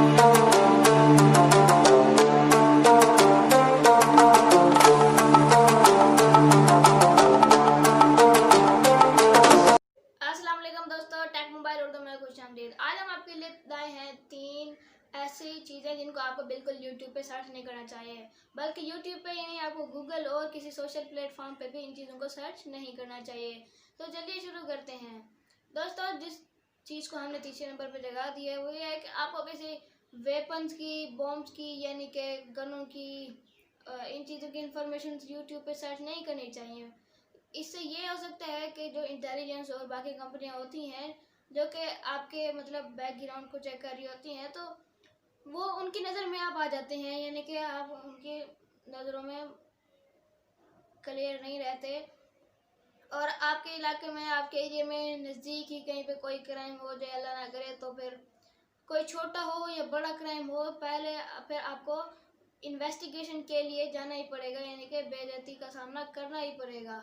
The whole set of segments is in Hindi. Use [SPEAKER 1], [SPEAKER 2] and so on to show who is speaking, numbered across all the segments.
[SPEAKER 1] अस्सलाम वालेकुम दोस्तों, टेक मोबाइल उर्दू में खुशामदीद। आज हम आपके लिए लाए हैं 3 ऐसी चीज़ें जिनको आपको बिल्कुल यूट्यूब पे सर्च नहीं करना चाहिए, बल्कि यूट्यूब पे ही नहीं, आपको गूगल और किसी सोशल प्लेटफॉर्म पे भी इन चीज़ों को सर्च नहीं करना चाहिए। तो चलिए शुरू करते हैं। दोस्तों, जिस चीज़ को हमने तीसरे नंबर पर जगह दी है वो ये है कि आपको किसी वेपन्स की, बॉम्ब्स की, यानी कि गनों की, इन चीज़ों की इंफॉर्मेशन यूट्यूब पे सर्च नहीं करनी चाहिए। इससे ये हो सकता है कि जो इंटेलिजेंस और बाकी कंपनियां होती हैं जो कि आपके मतलब बैकग्राउंड को चेक कर रही होती हैं, तो वो उनकी नज़र में आप आ जाते हैं, यानी कि आप उनकी नज़रों में क्लियर नहीं रहते। और आपके इलाके में, आपके एरिया में नज़दीक ही कहीं पे कोई क्राइम हो जाए, अल्लाह ना करे, तो फिर कोई छोटा हो या बड़ा क्राइम हो, पहले फिर आपको इन्वेस्टिगेशन के लिए जाना ही पड़ेगा, यानी कि बेइज्जती का सामना करना ही पड़ेगा।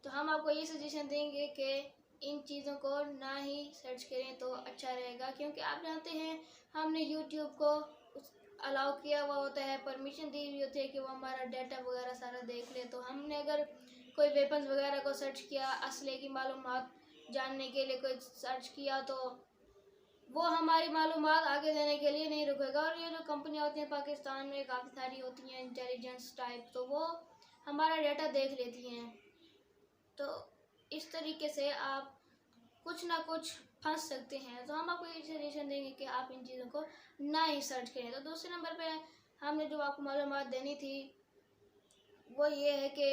[SPEAKER 1] तो हम आपको ये सजेशन देंगे कि इन चीज़ों को ना ही सर्च करें तो अच्छा रहेगा, क्योंकि आप जानते हैं हमने यूट्यूब को अलाउ किया हुआ होता है, परमिशन दी हुई होती है कि वो हमारा डाटा वगैरह सारा देख ले। तो हमने अगर कोई वेपन्स वगैरह को सर्च किया, असले की मालूमात जानने के लिए कोई सर्च किया, तो वो हमारी मालूमात आगे देने के लिए नहीं रुकेगा। और ये जो कंपनियाँ होती हैं पाकिस्तान में, काफ़ी सारी होती हैं इंटेलिजेंस टाइप, तो वो हमारा डाटा देख लेती हैं। तो इस तरीके से आप कुछ ना कुछ फंस सकते हैं। तो हम आपको ये सजेशन देंगे कि आप इन चीज़ों को ना ही सर्च करें। तो दूसरे नंबर पे हमने जो आपको मालूमात देनी थी वो ये है कि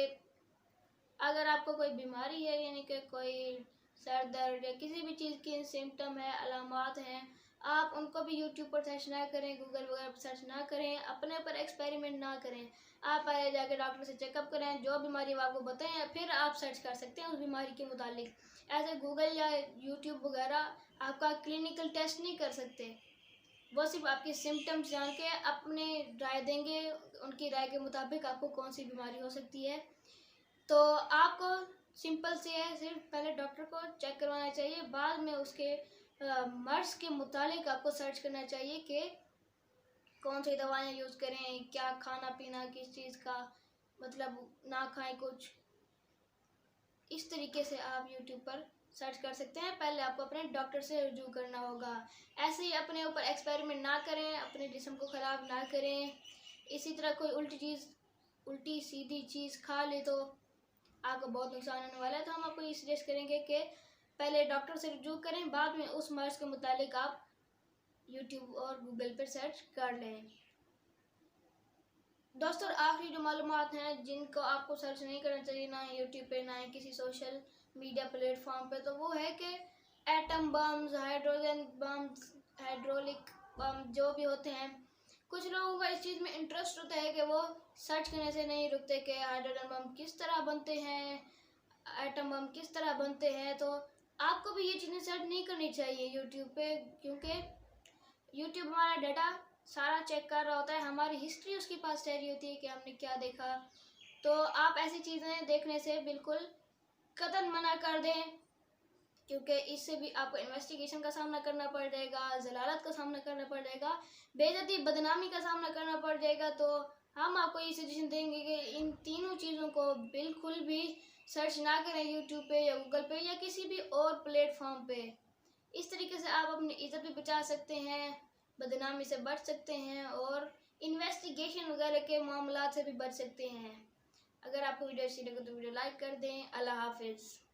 [SPEAKER 1] अगर आपको कोई बीमारी है, यानी कि कोई सर दर्द या किसी भी चीज़ की सिम्टम है, अलामात हैं, आप उनको भी यूट्यूब पर सर्च ना करें, गूगल वगैरह पर सर्च ना करें, अपने ऊपर एक्सपेरिमेंट ना करें। आप पहले जाके डॉक्टर से चेकअप करें, जो बीमारी वो आपको बताएं, फिर आप सर्च कर सकते हैं उस बीमारी के मुतालिक। ऐसे गूगल या यूट्यूब वगैरह आपका क्लिनिकल टेस्ट नहीं कर सकते, वो सिर्फ आपके सिम्टम्स जान के अपने राय देंगे, उनकी राय के मुताबिक आपको कौन सी बीमारी हो सकती है। तो आपको सिंपल से है, सिर्फ पहले डॉक्टर को चेक करवाना चाहिए, बाद में उसके मर्ज के मुतालिक आपको सर्च करना चाहिए कि कौन सी दवाएं यूज़ करें, क्या खाना पीना, किस चीज़ का मतलब ना खाएं कुछ। इस तरीके से आप यूट्यूब पर सर्च कर सकते हैं। पहले आपको अपने डॉक्टर से रुजू करना होगा। ऐसे ही अपने ऊपर एक्सपेरिमेंट ना करें, अपने जिस्म को ख़राब ना करें। इसी तरह कोई उल्टी सीधी चीज़ खा ले तो आपको बहुत नुकसान होने वाला है। तो हम आपको ये सजेस्ट करेंगे कि पहले डॉक्टर से रुजू करें, बाद में उस मर्ज़ के मुतालिक आप यूट्यूब और गूगल पर सर्च कर लें। दोस्तों, आखिरी जो मालूमात हैं जिनको आपको सर्च नहीं करना चाहिए, ना यूट्यूब पे ना ही किसी सोशल मीडिया प्लेटफॉर्म पे, तो वो है कि atom bombs, hydrogen bombs, hydraulic bomb जो भी होते हैं, कुछ लोगों का इस चीज़ में इंटरेस्ट होता है कि वो सर्च करने से नहीं रुकते कि हाइड्रोजन बम किस तरह बनते हैं, एटम बम किस तरह बनते हैं। तो आपको भी ये चीज़ें सर्च नहीं करनी चाहिए यूट्यूब पे, क्योंकि यूट्यूब हमारा डाटा सारा चेक कर रहा होता है, हमारी हिस्ट्री उसके पास रह रही होती है कि हमने क्या देखा। तो आप ऐसी चीज़ें देखने से बिल्कुल कतई मना कर दें, क्योंकि इससे भी आपको इन्वेस्टिगेशन का सामना करना पड़ जाएगा, जलालत का सामना करना पड़ जाएगा, बेइज्जती बदनामी का सामना करना पड़ जाएगा। तो हम आपको ये सजेशन देंगे कि इन तीनों चीज़ों को बिल्कुल भी सर्च ना करें यूट्यूब पे या गूगल पे या किसी भी और प्लेटफॉर्म पे। इस तरीके से आप अपनी इज्जत भी बचा सकते हैं, बदनामी से बच सकते हैं और इन्वेस्टिगेशन वगैरह के मामला से भी बच सकते हैं। अगर आपको वीडियो अच्छी लगे तो वीडियो लाइक कर दें। अल्लाह हाफिज़।